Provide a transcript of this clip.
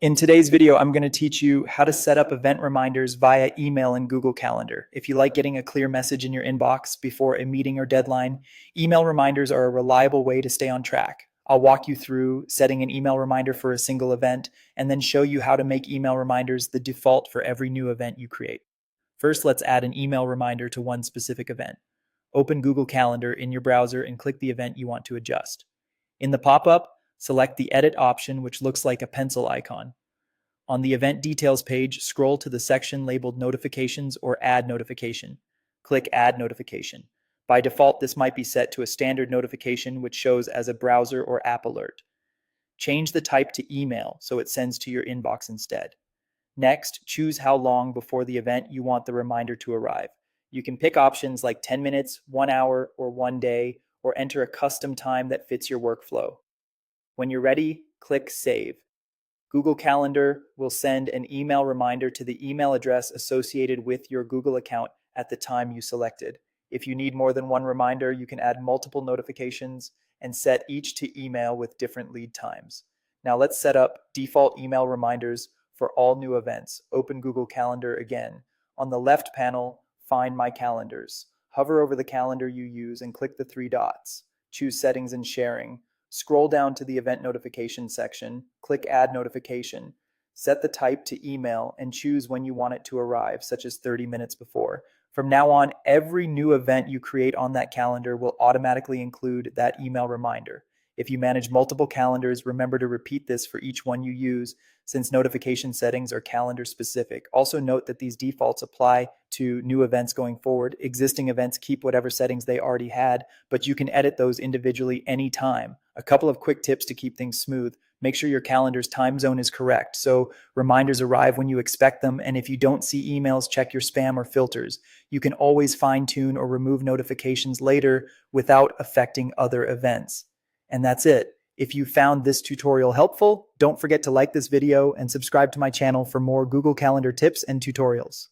In today's video, I'm going to teach you how to set up event reminders via email in Google Calendar. If you like getting a clear message in your inbox before a meeting or deadline, email reminders are a reliable way to stay on track. I'll walk you through setting an email reminder for a single event and then show you how to make email reminders the default for every new event you create. First, let's add an email reminder to one specific event. Open Google Calendar in your browser and click the event you want to adjust. In the pop-up, select the Edit option, which looks like a pencil icon. On the Event Details page, scroll to the section labeled Notifications or Add Notification. Click Add Notification. By default, this might be set to a standard notification, which shows as a browser or app alert. Change the type to email so it sends to your inbox instead. Next, choose how long before the event you want the reminder to arrive. You can pick options like 10 minutes, 1 hour, or 1 day, or enter a custom time that fits your workflow. When you're ready, click Save. Google Calendar will send an email reminder to the email address associated with your Google account at the time you selected. If you need more than one reminder, you can add multiple notifications and set each to email with different lead times. Now let's set up default email reminders for all new events. Open Google Calendar again. On the left panel, find My Calendars. Hover over the calendar you use and click the three dots. Choose Settings and Sharing. Scroll down to the Event Notification section, click Add Notification. Set the type to email and choose when you want it to arrive, such as 30 minutes before. From now on, every new event you create on that calendar will automatically include that email reminder. If you manage multiple calendars, remember to repeat this for each one you use, since notification settings are calendar specific. Also note that these defaults apply to new events going forward. Existing events keep whatever settings they already had, but you can edit those individually anytime. A couple of quick tips to keep things smooth. Make sure your calendar's time zone is correct, so reminders arrive when you expect them, and if you don't see emails, check your spam or filters. You can always fine-tune or remove notifications later without affecting other events. And that's it. If you found this tutorial helpful, don't forget to like this video and subscribe to my channel for more Google Calendar tips and tutorials.